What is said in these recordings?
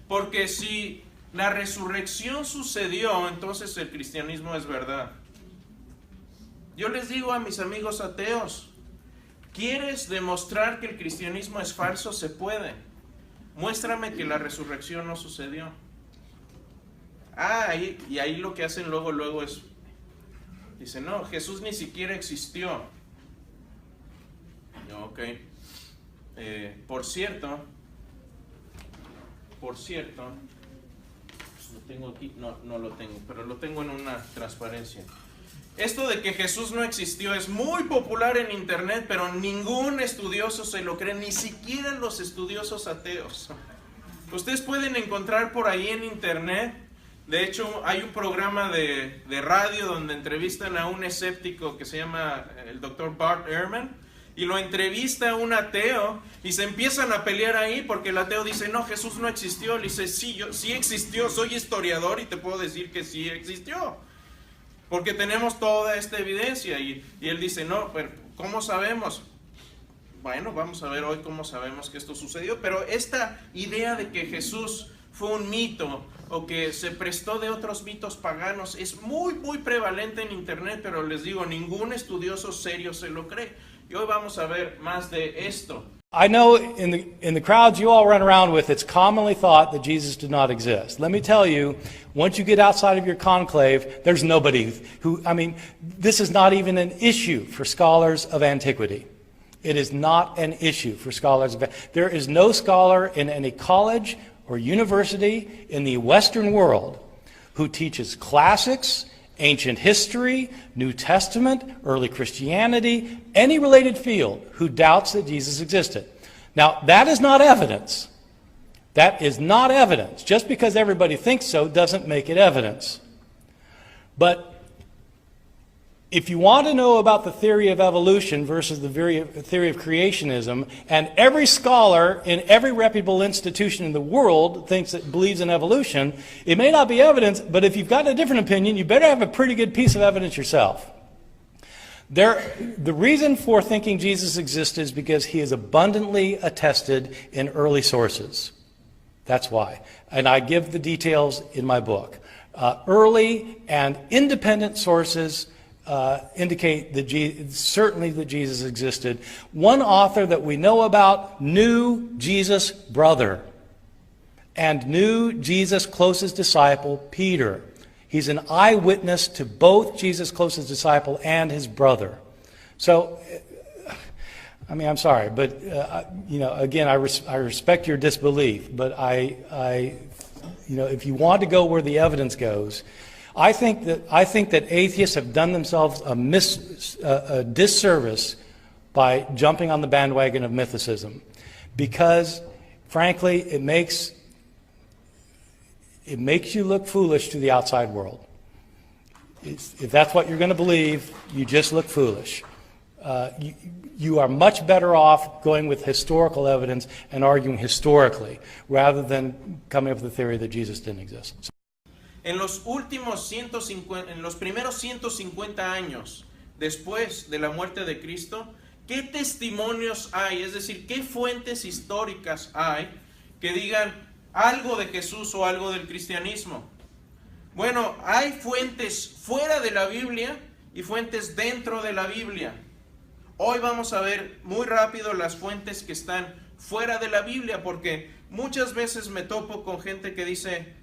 Porque si la resurrección sucedió, entonces el cristianismo es verdad. Yo les digo a mis amigos ateos, ¿quieres demostrar que el cristianismo es falso? Se puede. Muéstrame que la resurrección no sucedió. Y ahí lo que hacen luego es, dicen, no, Jesús ni siquiera existió. Ok. Por cierto, lo tengo aquí, no lo tengo, pero lo tengo en una transparencia. Esto de que Jesús no existió es muy popular en internet, pero ningún estudioso se lo cree, ni siquiera los estudiosos ateos. Ustedes pueden encontrar por ahí en internet, de hecho hay un programa de radio donde entrevistan a un escéptico que se llama el Dr. Bart Ehrman, y lo entrevista a un ateo, y se empiezan a pelear ahí porque el ateo dice, no, Jesús no existió. Le dice, sí existió, soy historiador y te puedo decir que sí existió, porque tenemos toda esta evidencia. Y él dice, no, pero ¿cómo sabemos? Bueno, vamos a ver hoy cómo sabemos que esto sucedió. Pero esta idea de que Jesús fue un mito o que se prestó de otros mitos paganos es muy prevalente en internet, pero les digo, ningún estudioso serio se lo cree. Y hoy vamos a ver más de esto. I know in the crowds you all run around with, it's commonly thought that Jesus did not exist. Let me tell you, once you get outside of your conclave, there's nobody this is not even an issue for scholars of antiquity. It is not an issue for scholars of antiquity. There is no scholar in any college or university in the Western world who teaches classics, ancient history, New Testament, early Christianity, any related field who doubts that Jesus existed. Now, that is not evidence. That is not evidence. Just because everybody thinks so doesn't make it evidence. But if you want to know about the theory of evolution versus the theory of creationism, and every scholar in every reputable institution in the world believes in evolution, it may not be evidence, but if you've got a different opinion, you better have a pretty good piece of evidence yourself. The reason for thinking Jesus existed is because he is abundantly attested in early sources. That's why. And I give the details in my book. Early and independent sources indicate certainly that Jesus existed. One author that we know about knew Jesus' brother and knew Jesus' closest disciple, Peter. He's an eyewitness to both Jesus' closest disciple and his brother. So, I'm sorry, but again, I respect your disbelief, but if you want to go where the evidence goes, I think that atheists have done themselves a disservice by jumping on the bandwagon of mythicism, because, frankly, it makes you look foolish to the outside world. If that's what you're going to believe, you just look foolish. You are much better off going with historical evidence and arguing historically, rather than coming up with the theory that Jesus didn't exist. En los primeros 150 años después de la muerte de Cristo, ¿qué testimonios hay? Es decir, ¿qué fuentes históricas hay que digan algo de Jesús o algo del cristianismo? Bueno, hay fuentes fuera de la Biblia y fuentes dentro de la Biblia. Hoy vamos a ver muy rápido las fuentes que están fuera de la Biblia, porque muchas veces me topo con gente que dice,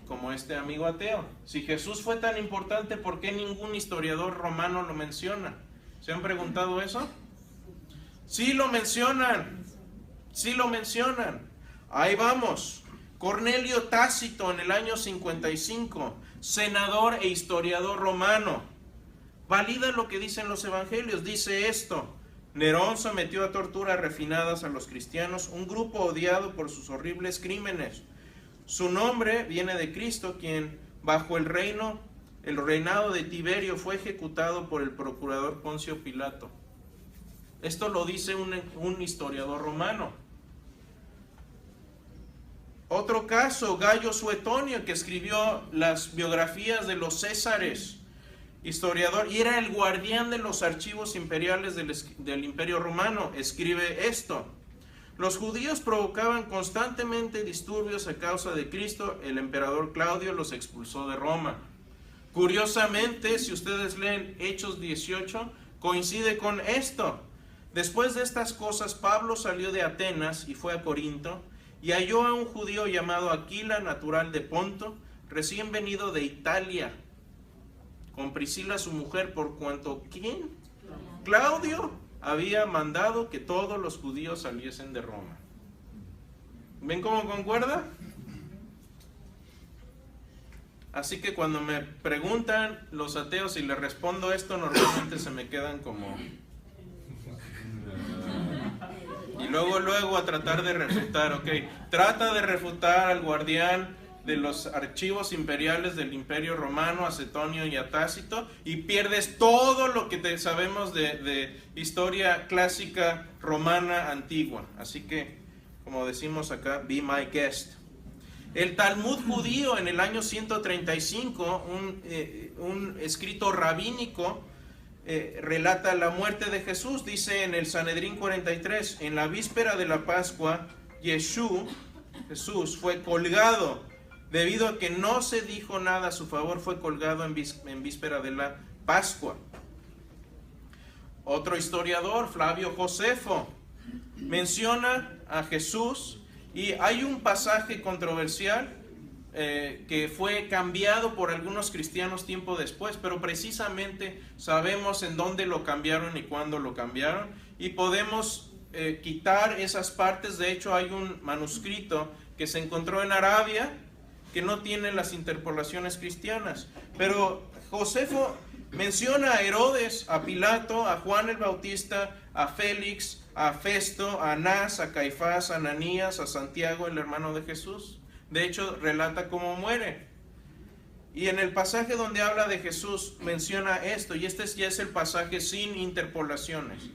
como este amigo ateo, si Jesús fue tan importante, ¿por qué ningún historiador romano lo menciona? ¿Se han preguntado eso? Sí lo mencionan, Ahí vamos. Cornelio Tácito en el año 55, senador e historiador romano, valida lo que dicen los evangelios. Dice esto: Nerón sometió a torturas refinadas a los cristianos, un grupo odiado por sus horribles crímenes. Su nombre viene de Cristo, quien bajo el reinado de Tiberio fue ejecutado por el procurador Poncio Pilato. Esto lo dice un historiador romano. Otro caso, Gayo Suetonio, que escribió las biografías de los Césares, historiador, y era el guardián de los archivos imperiales del Imperio Romano, escribe esto: Los judíos provocaban constantemente disturbios a causa de Cristo. El emperador Claudio los expulsó de Roma. Curiosamente, si ustedes leen Hechos 18, coincide con esto. Después de estas cosas, Pablo salió de Atenas y fue a Corinto, y halló a un judío llamado Aquila, natural de Ponto, recién venido de Italia, con Priscila su mujer, por cuanto, ¿quién? Claudio había mandado que todos los judíos saliesen de Roma. ¿Ven cómo concuerda? Así que cuando me preguntan los ateos y les respondo esto, normalmente se me quedan como... Y luego a tratar de refutar, ok. Trata de refutar al guardián de los archivos imperiales del Imperio Romano, a Cetonio y a Tácito, y pierdes todo lo que sabemos de historia clásica romana antigua. Así que, como decimos acá, be my guest. El Talmud judío en el año 135, un escrito rabínico, relata la muerte de Jesús. Dice en el Sanedrín 43, en la víspera de la Pascua, Jesús fue colgado. Debido a que no se dijo nada a su favor, fue colgado en víspera de la Pascua. Otro historiador, Flavio Josefo, menciona a Jesús, y hay un pasaje controversial que fue cambiado por algunos cristianos tiempo después, pero precisamente sabemos en dónde lo cambiaron y cuándo lo cambiaron, y podemos quitar esas partes. De hecho, hay un manuscrito que se encontró en Arabia que no tiene las interpolaciones cristianas, pero Josefo menciona a Herodes, a Pilato, a Juan el Bautista, a Félix, a Festo, a Anás, a Caifás, a Ananías, a Santiago, el hermano de Jesús. De hecho, relata cómo muere. Y en el pasaje donde habla de Jesús menciona esto, y este ya es el pasaje sin interpolaciones.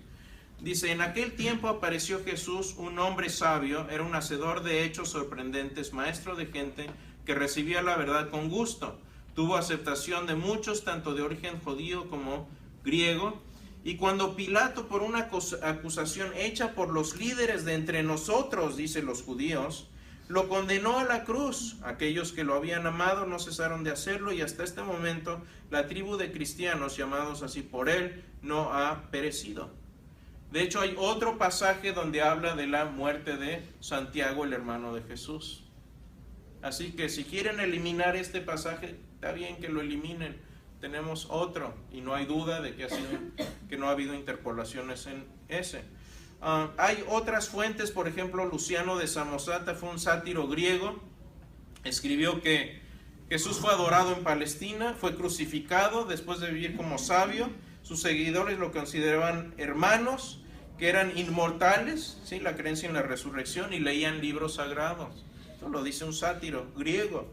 Dice, en aquel tiempo apareció Jesús, un hombre sabio, era un hacedor de hechos sorprendentes, maestro de gente que recibía la verdad con gusto. Tuvo aceptación de muchos, tanto de origen judío como griego. Y cuando Pilato, por una acusación hecha por los líderes de entre nosotros, dice los judíos, lo condenó a la cruz, aquellos que lo habían amado no cesaron de hacerlo, y hasta este momento la tribu de cristianos, llamados así por él, no ha perecido. De hecho, hay otro pasaje donde habla de la muerte de Santiago, el hermano de Jesús. Así que si quieren eliminar este pasaje, está bien que lo eliminen. Tenemos otro, y no hay duda de que no ha habido interpolaciones en ese. Hay otras fuentes, por ejemplo, Luciano de Samosata fue un sátiro griego, escribió que Jesús fue adorado en Palestina, fue crucificado después de vivir como sabio, sus seguidores lo consideraban hermanos, que eran inmortales, ¿sí? La creencia en la resurrección, y leían libros sagrados. Esto lo dice un sátiro griego.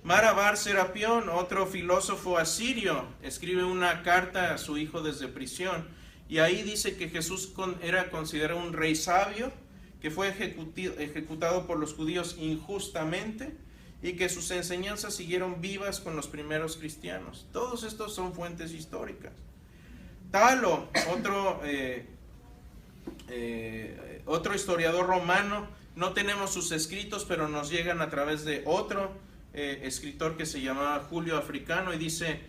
Marabar Serapión, otro filósofo asirio, escribe una carta a su hijo desde prisión, y ahí dice que Jesús era considerado un rey sabio, que fue ejecutado por los judíos injustamente, y que sus enseñanzas siguieron vivas con los primeros cristianos. Todos estos son fuentes históricas. Talo, otro historiador romano, no tenemos sus escritos, pero nos llegan a través de otro escritor que se llamaba Julio Africano, y dice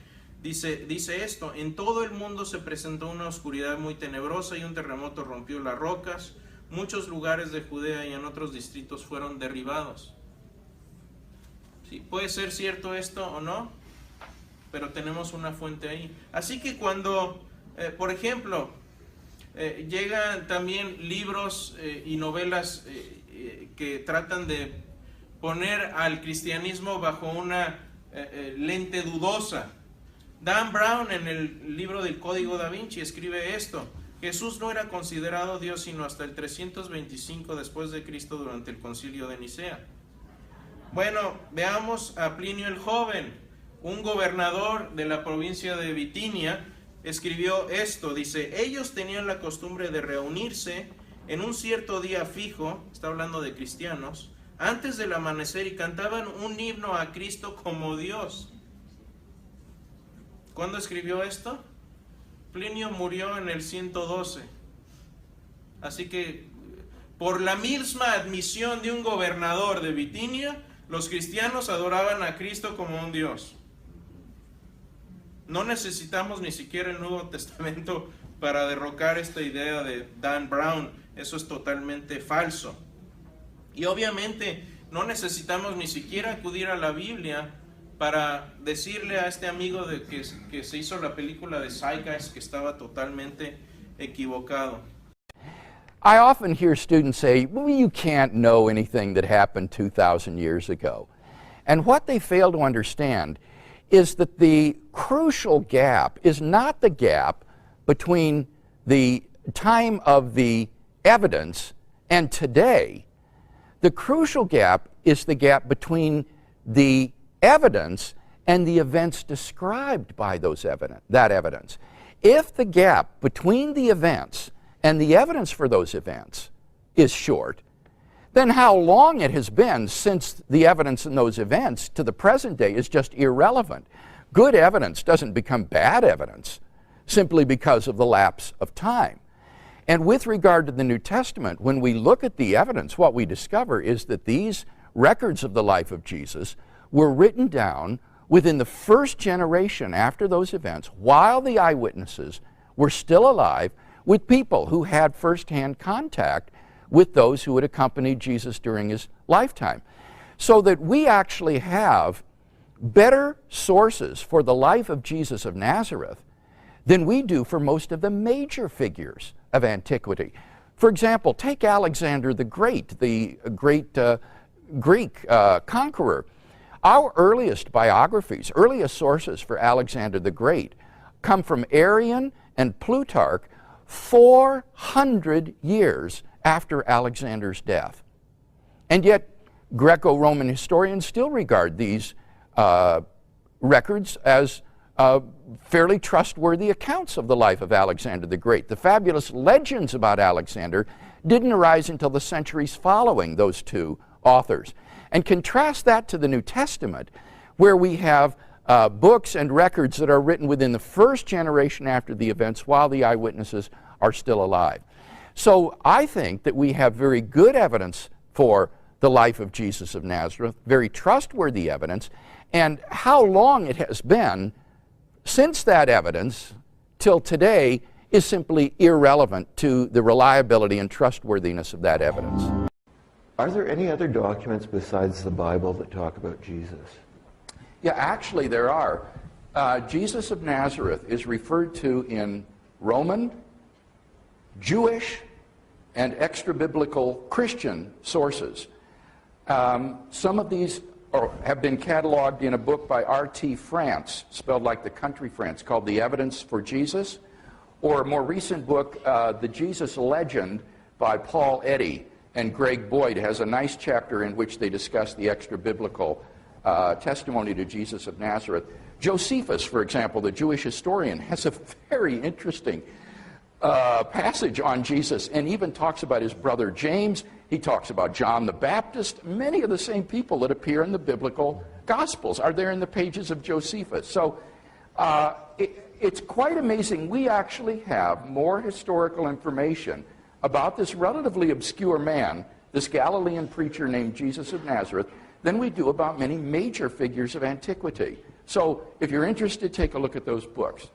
esto: en todo el mundo se presentó una oscuridad muy tenebrosa y un terremoto rompió las rocas, muchos lugares de Judea y en otros distritos fueron derribados. Sí, puede ser cierto esto o no, pero tenemos una fuente ahí. Así que cuando, por ejemplo, llegan también libros y novelas que tratan de poner al cristianismo bajo una lente dudosa. Dan Brown, en el libro del Código Da Vinci, escribe esto: Jesús no era considerado Dios sino hasta el 325 después de Cristo, durante el concilio de Nicea. Bueno, veamos a Plinio el Joven, un gobernador de la provincia de Bitinia, escribió esto, dice: ellos tenían la costumbre de reunirse en un cierto día fijo, está hablando de cristianos, antes del amanecer, y cantaban un himno a Cristo como Dios. ¿Cuándo escribió esto? Plinio murió en el 112. Así que Por la misma admisión de un gobernador de Bitinia, los cristianos adoraban a Cristo como un Dios. No necesitamos ni siquiera el Nuevo Testamento para derrocar esta idea de Dan Brown. Eso es totalmente falso. Y obviamente no necesitamos ni siquiera acudir a la Biblia para decirle a este amigo de que se hizo la película de Zeitgeist que estaba totalmente equivocado. I often hear students say, well, you can't know anything that happened 2,000 years ago. And what they fail to understand is that the crucial gap is not the gap between the time of the evidence and today. The crucial gap is the gap between the evidence and the events described by that evidence. If the gap between the events and the evidence for those events is short, then how long it has been since the evidence in those events to the present day is just irrelevant. Good evidence doesn't become bad evidence simply because of the lapse of time. And with regard to the New Testament, when we look at the evidence, what we discover is that these records of the life of Jesus were written down within the first generation after those events, while the eyewitnesses were still alive, with people who had firsthand contact with those who had accompanied Jesus during his lifetime. So that we actually have better sources for the life of Jesus of Nazareth than we do for most of the major figures of antiquity. For example, take Alexander the Great, the great Greek conqueror. Our earliest biographies, earliest sources for Alexander the Great, come from Arrian and Plutarch 400 years after Alexander's death. And yet, Greco-Roman historians still regard these records as fairly trustworthy accounts of the life of Alexander the Great. The fabulous legends about Alexander didn't arise until the centuries following those two authors. And contrast that to the New Testament, where we have books and records that are written within the first generation after the events while the eyewitnesses are still alive. So I think that we have very good evidence for the life of Jesus of Nazareth, very trustworthy evidence, and how long it has been since that evidence till today is simply irrelevant to the reliability and trustworthiness of that evidence. Are there any other documents besides the Bible that talk about Jesus? Yeah, actually there are. Jesus of Nazareth is referred to in Roman, Jewish, and extra-biblical Christian sources. Some of these have been cataloged in a book by R.T. France, spelled like the country France, called The Evidence for Jesus, or a more recent book, The Jesus Legend, by Paul Eddy and Greg Boyd, has a nice chapter in which they discuss the extra-biblical testimony to Jesus of Nazareth. Josephus, for example, the Jewish historian, has a very interesting passage on Jesus, and even talks about his brother James. He talks about John the Baptist. Many of the same people that appear in the biblical Gospels are there in the pages of Josephus. So it's quite amazing. We actually have more historical information about this relatively obscure man, this Galilean preacher named Jesus of Nazareth, than we do about many major figures of antiquity. So if you're interested, take a look at those books.